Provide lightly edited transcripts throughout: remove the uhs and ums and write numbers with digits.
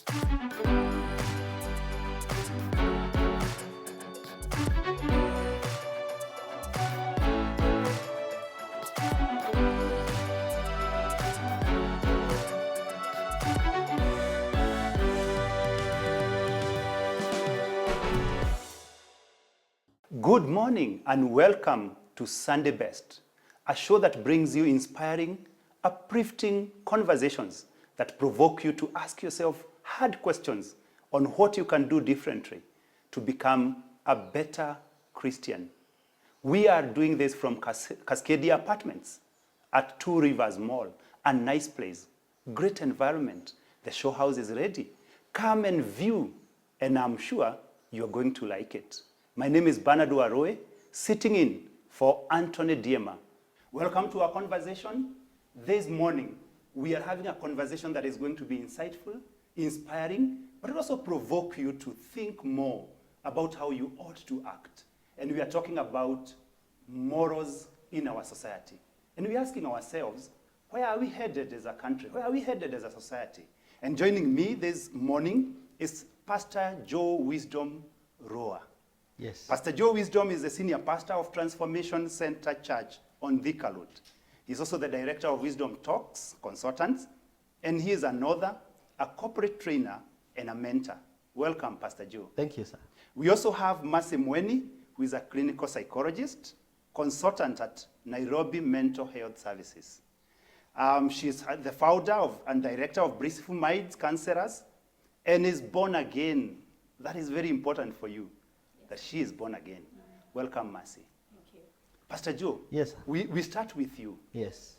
Good morning and welcome to Sunday Best, a show that brings you inspiring, uplifting conversations that provoke you to ask yourself hard questions on what you can do differently to become a better Christian. We are doing this from Cascadia Apartments at Two Rivers Mall, a nice place, great environment. The show house is ready. Come and view, and I'm sure you're going to like it. My name is Bernard Aroe, sitting in for Anthony Diema. Welcome to our conversation. This morning, we are having a conversation that is going to be insightful, inspiring, but also provoke you to think more about how you ought to act. And we are talking about morals in our society. And we're asking ourselves, where are we headed as a country? Where are we headed as a society? And joining me this morning is Pastor Joe Wisdom Roa. Yes. Pastor Joe Wisdom is the senior pastor of Transformation Center Church on Thika Road. He's also the director of Wisdom Talks Consultants, and he is an author, a corporate trainer, and a mentor. Welcome, Pastor Joe. Thank you, sir. We also have Mercy Mweni, who is a clinical psychologist, consultant at Nairobi Mental Health Services. She's the founder and director of Blissful Minds Counselors, and is born again. That is very important for you. That she is born again. Welcome, Mercy. Thank you. Pastor Joe, Yes, sir. we start with you. Yes.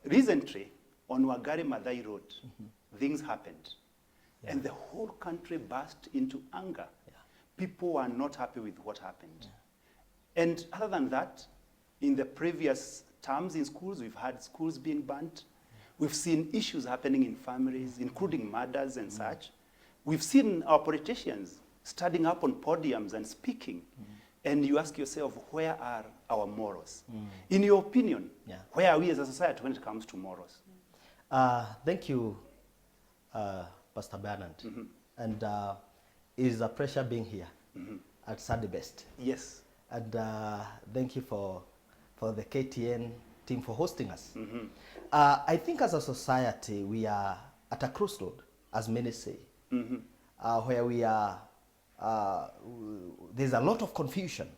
Recently, on Wagari Madai Road, things happened. Yeah. And the whole country burst into anger. Yeah. People were not happy with what happened. Yeah. And other than that, in the previous terms in schools, we've had schools being burnt. We've seen issues happening in families, including murders and such. We've seen our politicians standing up on podiums and speaking, and you ask yourself, where are our morals? In your opinion, where are we as a society when it comes to morals? Thank you, Pastor Bernard. And it is a pleasure being here at Sunday Best. Yes. And thank you for the KTN team for hosting us. I think as a society, we are at a crossroad, as many say, where we are. There's a lot of confusion.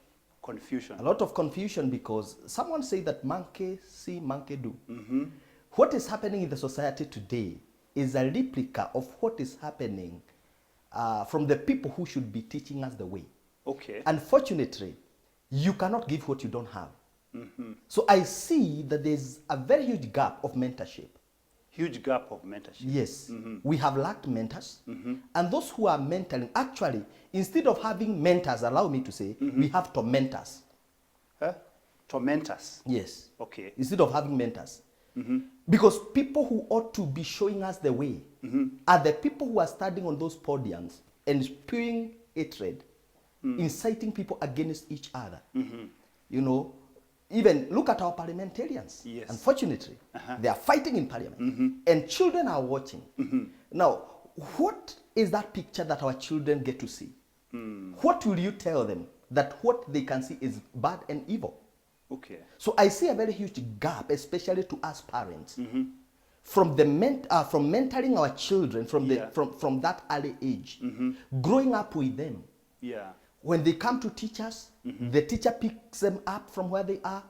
A lot of confusion because someone say that monkey see, monkey do. What is happening in the society today is a replica of what is happening from the people who should be teaching us the way. Okay. Unfortunately, you cannot give what you don't have. So I see that there's a very huge gap of mentorship. Huge gap of mentorship. Yes. We have lacked mentors. And those who are mentoring, actually, instead of having mentors, allow me to say, we have tormentors. Tormentors? Yes. Okay. Instead of having mentors. Because people who ought to be showing us the way are the people who are standing on those podiums and spewing hatred, inciting people against each other. You know, even look at our parliamentarians. Yes. Unfortunately, they are fighting in parliament. And children are watching. Now, what is that picture that our children get to see? What will you tell them that what they can see is bad and evil? Okay. So I see a very huge gap, especially to us parents, from mentoring our children from that early age, growing up with them. Yeah. When they come to teach us, the teacher picks them up from where they are,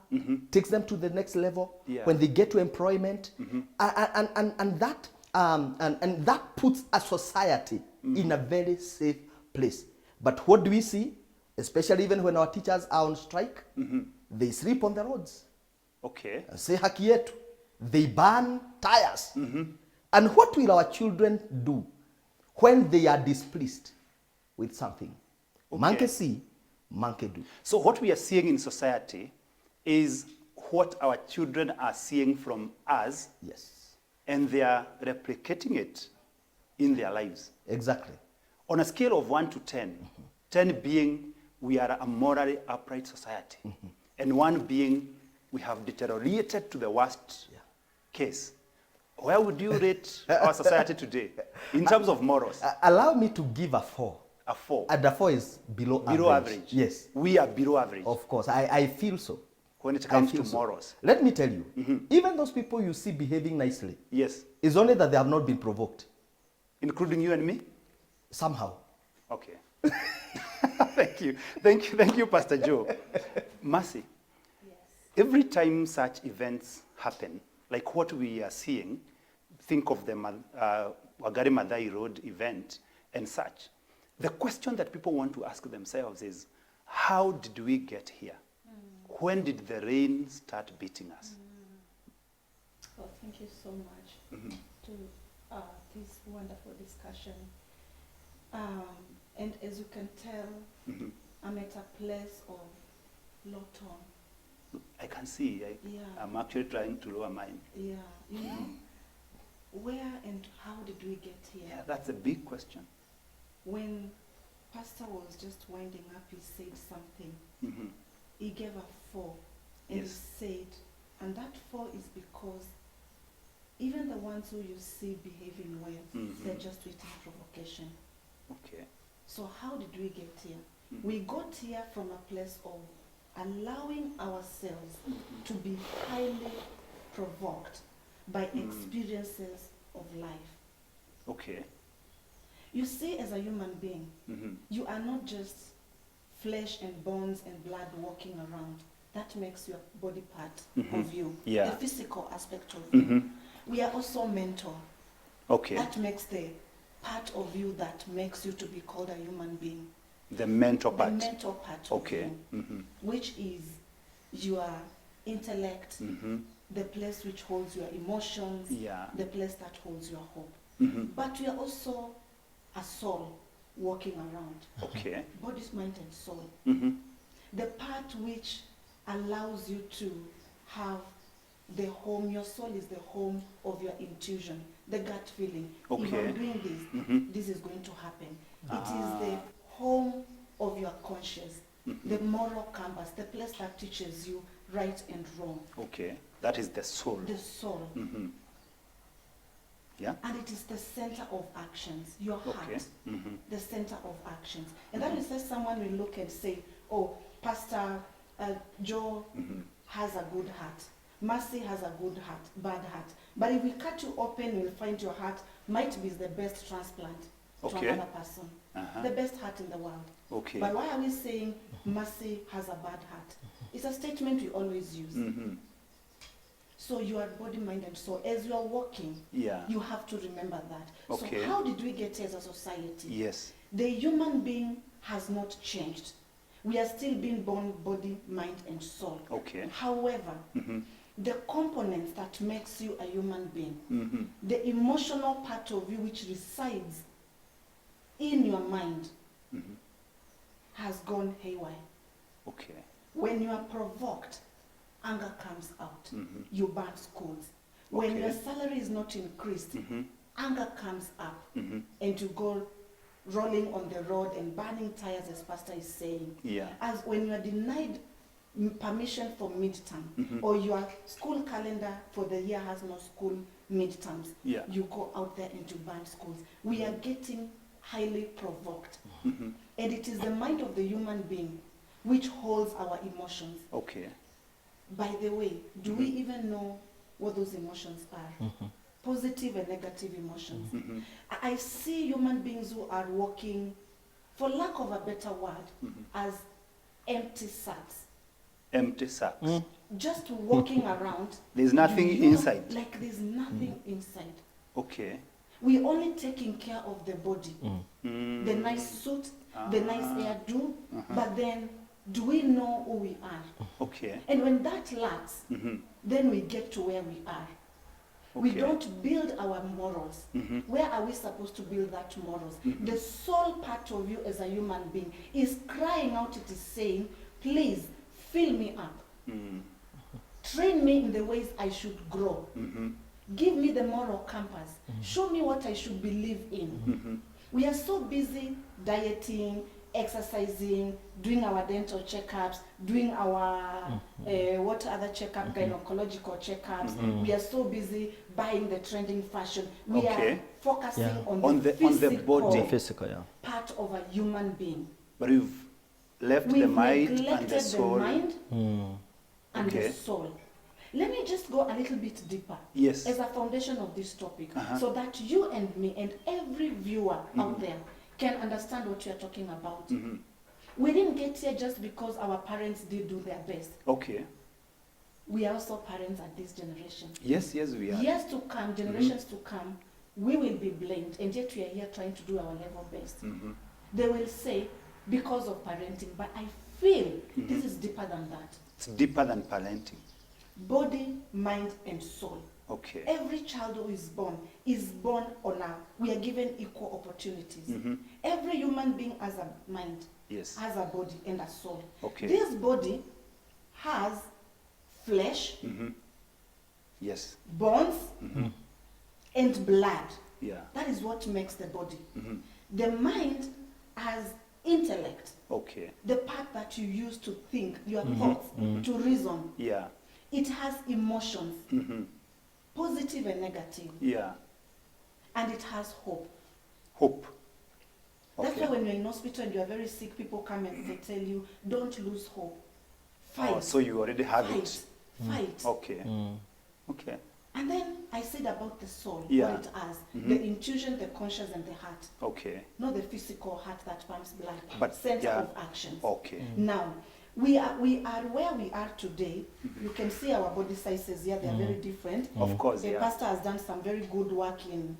takes them to the next level. Yeah. When they get to employment, and that puts a society in a very safe place. But what do we see? Especially even when our teachers are on strike, they sleep on the roads. Okay. Say haki yetu. They burn tires. And what will our children do when they are displeased with something? Okay. Monkey see, monkey do. So what we are seeing in society is what our children are seeing from us. Yes. And they are replicating it in their lives. Exactly. On a scale of 1 to 10, 10 being we are a morally upright society, and 1 being we have deteriorated to the worst case. Where would you rate our society today in terms of morals? Allow me to give a 4. A 4. And the 4 is below average. Yes. We are below average. Of course, I feel so. When it comes to so. morals. Let me tell you, even those people you see behaving nicely, Yes. it's only that they have not been provoked. Including you and me? Somehow. Okay. Thank you, Pastor Joe. Mercy. Yes. Every time such events happen, like what we are seeing, think of the Wagari Madai Road event and such. The question that people want to ask themselves is, how did we get here? When did the rain start beating us? Well, thank you so much to this wonderful discussion. And as you can tell, I'm at a place of low tone. I can see. Yeah. I'm actually trying to lower mine. Yeah, you know, where and how did we get here? Yeah, that's a big question. When Pastor was just winding up, he said something. He gave a 4, and Yes. he said, and that 4 is because even the ones who you see behaving well, they're just waiting provocation. Okay. So how did we get here? We got here from a place of allowing ourselves to be highly provoked by experiences of life. Okay. You see, as a human being, you are not just flesh and bones and blood walking around. That makes your body part of you, Yeah. the physical aspect of you. We are also mental. Okay. That makes the part of you that makes you to be called a human being. The mental part. The mental part Okay. of you, which is your intellect, the place which holds your emotions, Yeah. the place that holds your hope. But we are also a soul walking around. Okay. Body, mind, and soul. The part which allows you to have the home, your soul is the home of your intuition, the gut feeling. If Okay. I'm doing this, this is going to happen. It is the home of your conscience, the moral compass, the place that teaches you right and wrong. Okay. That is the soul. The soul. Yeah. And it is the center of actions, your heart, Okay. the center of actions. And that is why someone will look and say, oh, Pastor Joe has a good heart. Mercy has a good heart, bad heart. But if we cut you open, we'll find your heart might be the best transplant to Okay. another person. The best heart in the world. Okay. But why are we saying mercy has a bad heart? It's a statement we always use. So you are body, mind, and soul. As you are walking, Yeah. you have to remember that. Okay. So how did we get here as a society? Yes. The human being has not changed. We are still being born body, mind, and soul. Okay. However, the components that makes you a human being, the emotional part of you which resides in your mind, has gone haywire. Okay. When you are provoked, anger comes out. You burn schools. When Okay. your salary is not increased, anger comes up, and you go rolling on the road and burning tires, as Pastor is saying. Yeah. As when you are denied permission for midterm, or your school calendar for the year has no school midterms, Yeah. you go out there and you burn schools. We are getting highly provoked. And it is the mind of the human being which holds our emotions. Okay. By the way, do we even know what those emotions are? Positive and negative emotions. I see human beings who are walking, for lack of a better word, as empty sacks. Empty sacks. Just walking around. There's nothing inside. Like there's nothing inside. Okay. We're only taking care of the body. The nice suit, the nice hairdo, but then do we know who we are? Okay. And when that lacks, then we get to where we are. We Okay. don't build our morals. Where are we supposed to build that morals? The soul part of you as a human being is crying out, it is saying, please fill me up. Train me in the ways I should grow. Give me the moral compass. Show me what I should believe in. We are so busy dieting, exercising, doing our dental checkups, doing our what other checkup, gynecological checkups. We are so busy buying the trending fashion. We are focusing on the physical part of a human being. But we've left the mind and the soul. And the soul. Let me just go a little bit deeper as a foundation of this topic, so that you and me and every viewer out there can understand what you are talking about. We didn't get here just because our parents did do their best. Okay. We are also parents at this generation. Yes, we are. Years to come, generations to come, we will be blamed, and yet we are here trying to do our level best. They will say, because of parenting, but I feel this is deeper than that. It's deeper than parenting. Body, mind, and soul. Okay. Every child who is born on a, we are given equal opportunities. Every human being has a mind, has a body and a soul. Okay. This body has flesh, bones, and blood. Yeah. That is what makes the body. The mind has intellect. Okay. The part that you use to think, your thoughts, to reason. Yeah. It has emotions, positive and negative. Yeah. And it has hope. Hope. Okay. That's why when you're in hospital and you're very sick, people come and they tell you, don't lose hope. Fight. Oh, so you already have it. Fight. Okay. Okay. And then I said about the soul, what it has. The intuition, the conscious, and the heart. Okay. Not the physical heart that pumps blood, but center of actions. Okay. Now, we are where we are today. You can see our body sizes here, they are very different. Of course, the pastor has done some very good work in,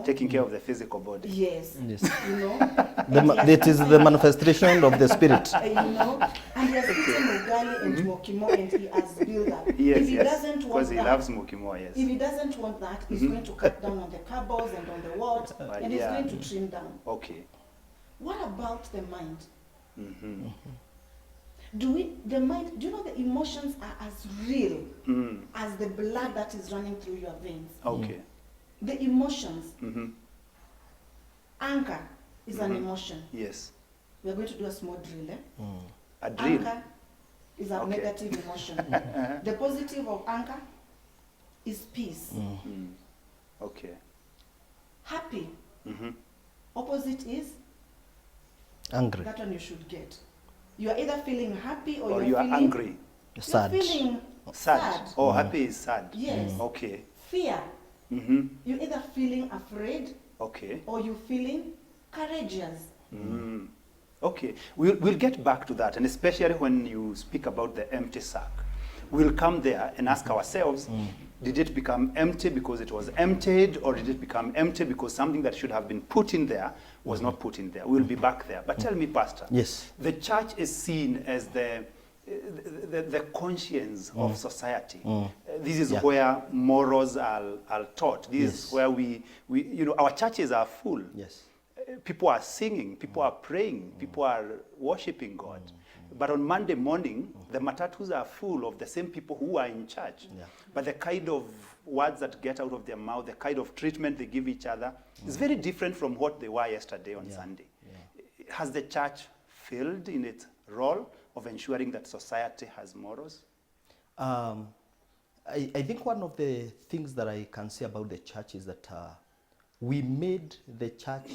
taking care of the physical body. Yes. It is the manifestation of the spirit. And he has eaten ugali and mokimo, and he has built up. Yes, if he doesn't want because he that, loves mokimo, yes. If he doesn't want that, he's going to cut down on the carbs and on the what, and he's going to trim down. Okay. What about the mind? Do you know the emotions are as real as the blood that is running through your veins? Okay. The emotions. Anger is an emotion. Yes. We are going to do a small drill. A drill? Anger is a negative emotion. The positive of anger is peace. Okay. Happy. Opposite is? Angry. That one you should get. You are either feeling happy or you are feeling angry. Sad. You're feeling sad. Oh, happy is sad. Yes. Okay. Fear. You're either feeling afraid or you're feeling courageous. Okay. We'll get back to that, and especially when you speak about the empty sack. We'll come there and ask ourselves, did it become empty because it was emptied, or did it become empty because something that should have been put in there was not put in there? We'll be back there. But tell me, Pastor, the church is seen as the conscience of society. This is where morals are taught. This is where we our churches are full. People are singing, people are praying, people are worshiping God. But on Monday morning, the matatus are full of the same people who are in church. But the kind of words that get out of their mouth, the kind of treatment they give each other, is very different from what they were yesterday on Sunday. Has the church failed in its role of ensuring that society has morals? I think one of the things that I can say about the church is that we made the church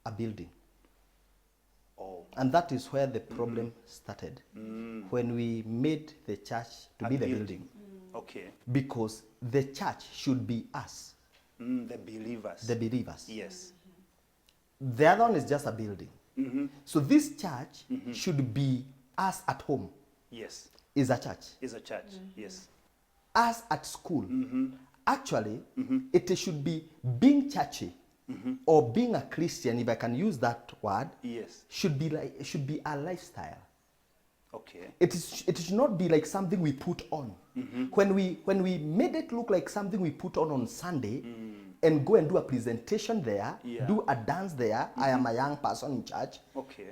a building. And that is where the problem started, when we made the church to be the building. Okay. Because the church should be us. The believers. The believers. Yes. The other one is just a building. So this church should be us at home. Yes. Is a church. Is a church, yes. Us at school. Actually, it should be being churchy. Or being a Christian, if I can use that word, should be a lifestyle. Okay. It should not be like something we put on. When we made it look like something we put on Sunday, and go and do a presentation there, do a dance there. I am a young person in church.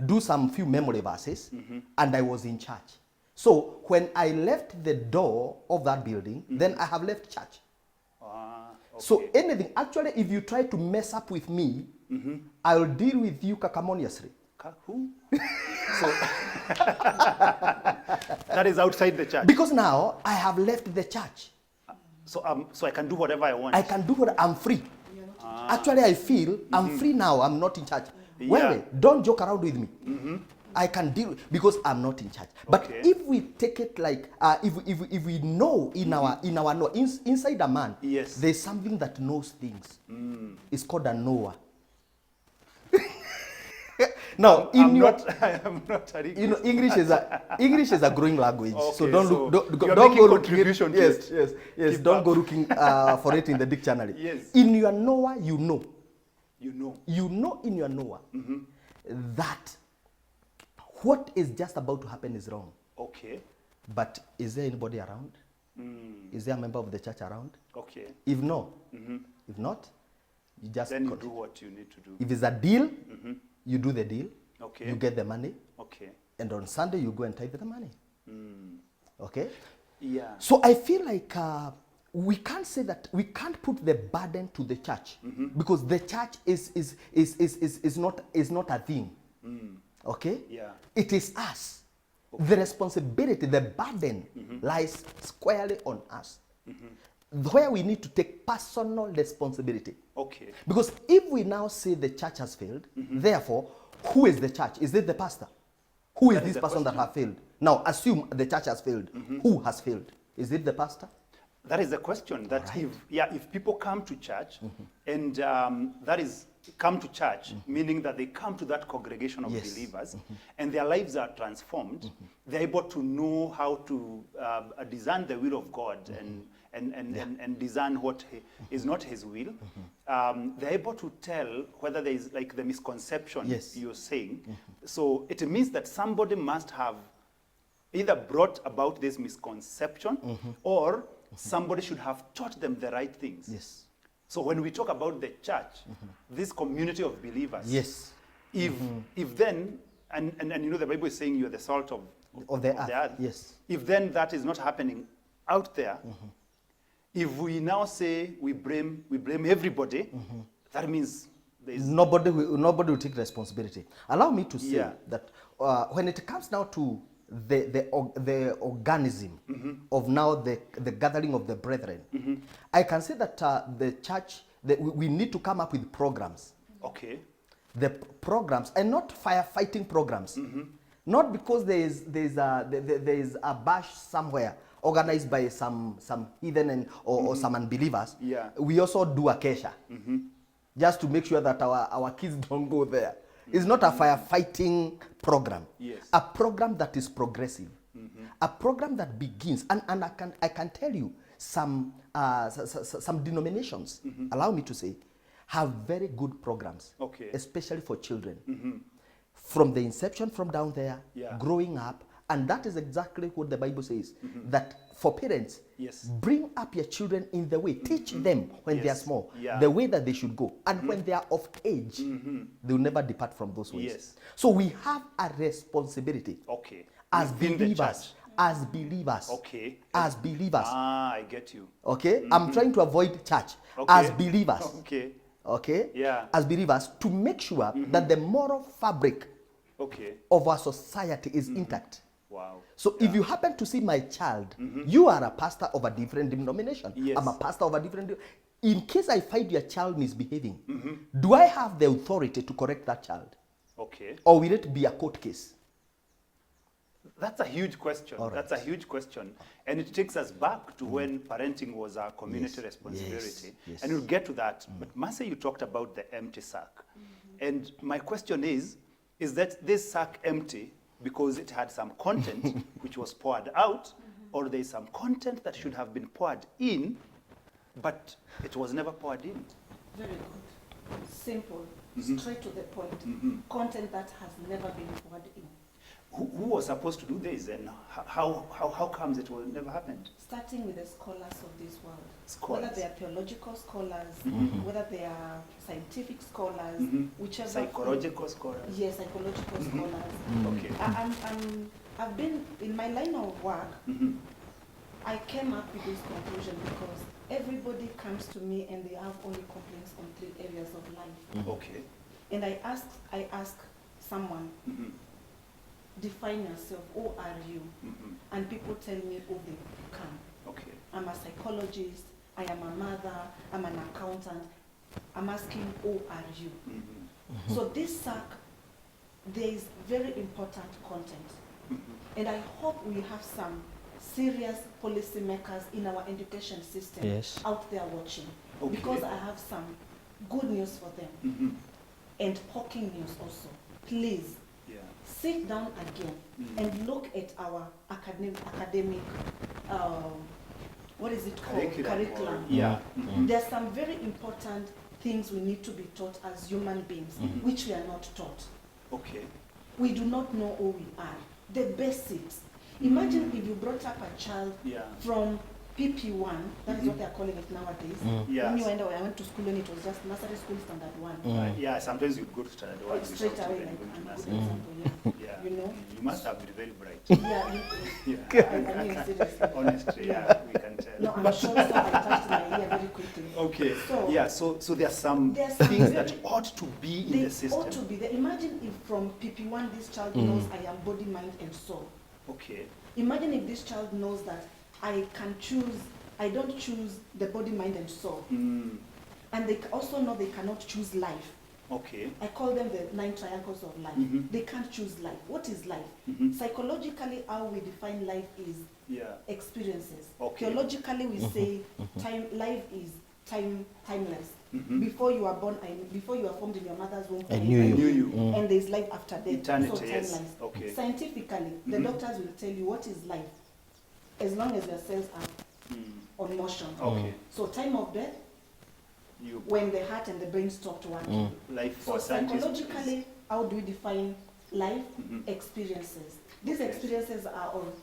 Do some few memory verses, and I was in church. So when I left the door of that building, then I have left church. So anything, actually, if you try to mess up with me, I'll deal with you cacamoniously. Who? So that is outside the church. Because now I have left the church. So I can do whatever I want. I can do what I'm free. Actually, I feel I'm free now. I'm not in charge. Yeah. Well, don't joke around with me. I can deal because I'm not in charge. But Okay. if we take it like if we know inside a man, Yes. there's something that knows things. It's called a knower. Now, I am not a you know, English is a growing language. So Okay, don't so look, you're don't making go looking contribution to yes, it. yes. Keep Don't up. go looking for it in the dictionary. Yes. In your knower, you know. You know. You know in your knower that what is just about to happen is wrong. Okay. But is there anybody around? Is there a member of the church around? Okay. If no, if not, you just Then you do continue. what you need to do. If it's a deal, you do the deal. Okay. You get the money, Okay. and on Sunday you go and tithe the money. Okay. Yeah. So I feel like we can't say that we can't put the burden to the church because the church is not a thing. Okay? Yeah. It is us. The responsibility, the burden lies squarely on us. Where we need to take personal responsibility. Okay. Because if we now say the church has failed, therefore, who is the church? Is it the pastor? Who is That is this the person that question. has failed? Now, assume the church has failed. Who has failed? Is it the pastor? That is the question. That if people come to church and that is come to church, meaning that they come to that congregation of Yes. believers and their lives are transformed, they're able to know how to discern the will of God and discern what is not His will. They're able to tell whether there is like the misconception Yes. you're saying. So it means that somebody must have either brought about this misconception or somebody should have taught them the right things. Yes. So when we talk about the church, this community of believers, Yes. if then, and you know the Bible is saying you are the salt of the earth. Yes. If then that is not happening out there, if we now say we blame everybody, that means there is Nobody will take responsibility. Allow me to say Yeah. that when it comes now to the organism of now the gathering of the brethren, I can say that the church, we need to come up with programs. okay. The programs, and not firefighting programs. Not because there is a bash somewhere organized by some heathen or some unbelievers. Yeah. We also do a kesha just to make sure that our kids don't go there. It's not a firefighting program. Yes. A program that is progressive. A program that begins, and I can tell you some denominations, allow me to say, have very good programs, Okay. especially for children. From the inception, from down there, Yeah. growing up, and that is exactly what the Bible says, that for parents, Yes. bring up your children in the way, teach them when they are Yes. small, Yeah. the way that they should go, and when they are of age, they will never depart from those ways. Yes. So we have a responsibility Okay. as Within the believers, church. as believers, Okay. as believers. I get you. Okay, I'm trying to avoid church. Okay. As believers, Okay. okay, Yeah. as believers, to make sure that the moral fabric Okay. of our society is intact. Wow. So if you happen to see my child, you are a pastor of a different denomination. Yes. I'm a pastor of a different. In case I find your child misbehaving, do I have the authority to correct that child, Okay. or will it be a court case? That's a huge question. All right. That's a huge question. And it takes us back to when parenting was a community Yes, responsibility. yes, yes. And we'll get to that. But Marcy, you talked about the empty sack. And my question is that this sack empty because it had some content which was poured out, or there's some content that should have been poured in, but it was never poured in? Very good. Simple. Straight to the point. Content that has never been poured in. Who was supposed to do this, and how comes it will never happened? Starting with the scholars of this world. Scholars. Whether they are theological scholars, whether they are scientific scholars, whichever. Psychological scholars. Yes, psychological scholars. Okay. I've been, in my line of work, I came up with this conclusion because everybody comes to me and they have only complaints on 3 areas of life. Okay. And I ask someone, define yourself, who are you? And people tell me who they become. Okay. I'm a psychologist, I am a mother, I'm an accountant. I'm asking, who are you? So this SAC, there is very important content. And I hope we have some serious policymakers in our education system out there watching. Okay. Because I have some good news for them. And hawking news also. Please, sit down again and look at our academic what is it called? Curriculum. Yeah. There's some very important things we need to be taught as human beings, which we are not taught. Okay. We do not know who we are. The basics. Imagine if you brought up a child from PP1, that is what they are calling it nowadays. When you I went to school and it was just nursery school standard 1. Yeah, sometimes you go to standard 1 straight away, like, going to a good nursery. example, you know? You must have been very bright. I mean, seriously. Honestly, we can tell. No, I'm sure so. I touched my ear very quickly. Okay. So, so there are some things that ought to be in the system. Ought to be there. Imagine if from PP1 this child knows I am body, mind, and soul. Okay. Imagine if this child knows that I can choose, I don't choose the body, mind, and soul. And they also know they cannot choose life. Okay. I call them the 9 triangles of life. They can't choose life. What is life? Psychologically, how we define life is experiences. Okay. Theologically, we say life is timeless. Before you are born, before you are formed in your mother's womb, I knew you. And there is life after death. Eternity, so yes. timeless. Okay. Scientifically, the doctors will tell you what is life, as long as your cells are on motion. Okay. So time of death, when the heart and the brain stop working. Life So for scientists. psychologically, how do we define life? Experiences. These experiences are of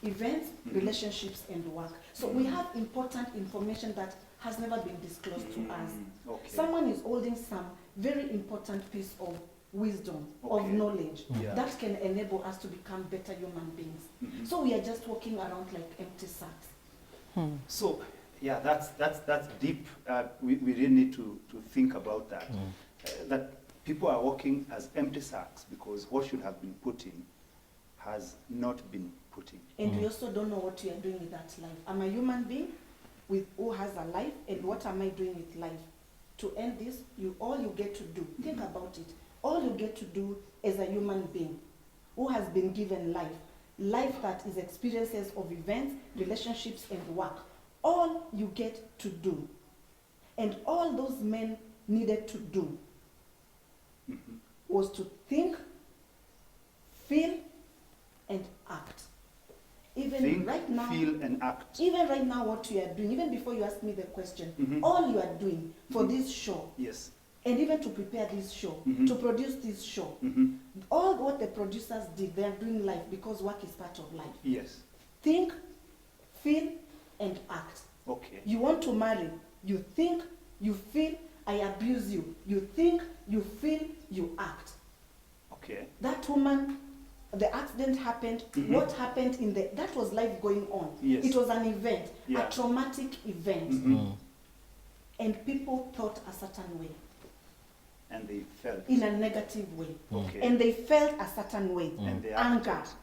events, relationships, and work. So we have important information that has never been disclosed to us. Okay. Someone is holding some very important piece of wisdom, of knowledge, that can enable us to become better human beings. So we are just walking around like empty sacks. So, that's deep. We really need to think about that. That people are walking as empty sacks because what should have been put in has not been put in. And we also don't know what we are doing with that life. I'm a human being who has a life, and what am I doing with life? To end this, all you get to do, think about it, all you get to do as a human being who has been given life that is experiences of events, relationships, and work, all you get to do, and all those men needed to do, was to think, feel, and act. Even Think, right now, feel, and act. even right now, what you are doing, even before you ask me the question, all you are doing for this show, Yes. and even to prepare this show, to produce this show, all what the producers did, they are doing life because work is part of life. Yes. Think, feel, and act. Okay. You want to marry, you think, you feel, I abuse you. You think, you feel, you act. Okay. That woman, the accident happened, what happened that was life going on. Yes. It was an event, Yeah. a traumatic event. And people thought a certain way. And they felt. In a negative way. Okay. And they felt a certain way. And they Anger acted.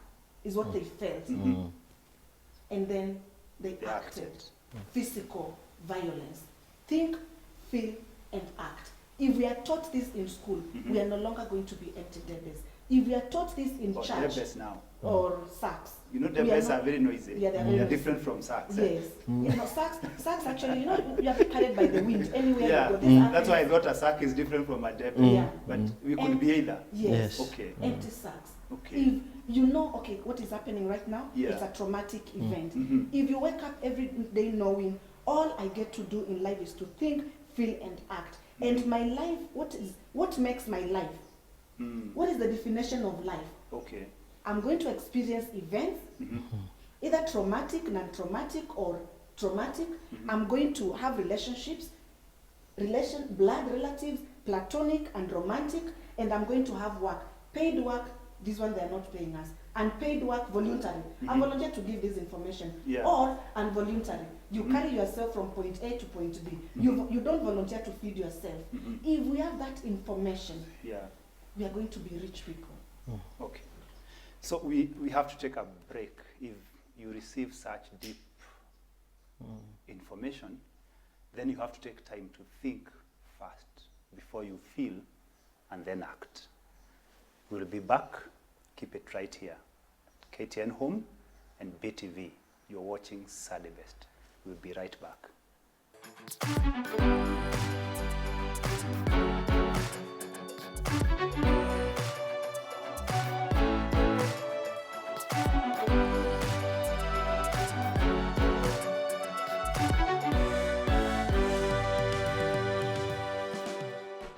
is what they felt. And then they acted. Physical violence. Think, feel, and act. If we are taught this in school, we are no longer going to be empty debes. If we are taught this in church now. or sacks. You know, debes are very noisy. Yeah, they are very They're noisy. different from sacks. Yes. You know, sacks actually, you know, you are carried by the wind anywhere Yeah. you go. That's why I thought a sack is different from a debe. Yeah. But we could And- be either. Yes. Okay. Empty sacks. Okay. If you know, okay, what is happening right now, Yeah. it's a traumatic event. Mm-hmm. If you wake up every day knowing all I get to do in life is to think, feel, and act. And my life, what makes my life? What is the definition of life? Okay. I'm going to experience events, either traumatic, non-traumatic, or traumatic. I'm going to have relationships, blood relatives, platonic and romantic, and I'm going to have work. Paid work, this one they're not paying us. Unpaid work, voluntary. I volunteer to give this information. Yeah. Or involuntary. You carry yourself from point A to point B. You don't volunteer to feed yourself. If we have that information, Yeah. we are going to be rich people. Okay. So we have to take a break. If you receive such deep information, then you have to take time to think first before you feel and then act. We'll be back. Keep it right here. KTN Home and BTV. You're watching Sunday Best. We'll be right back.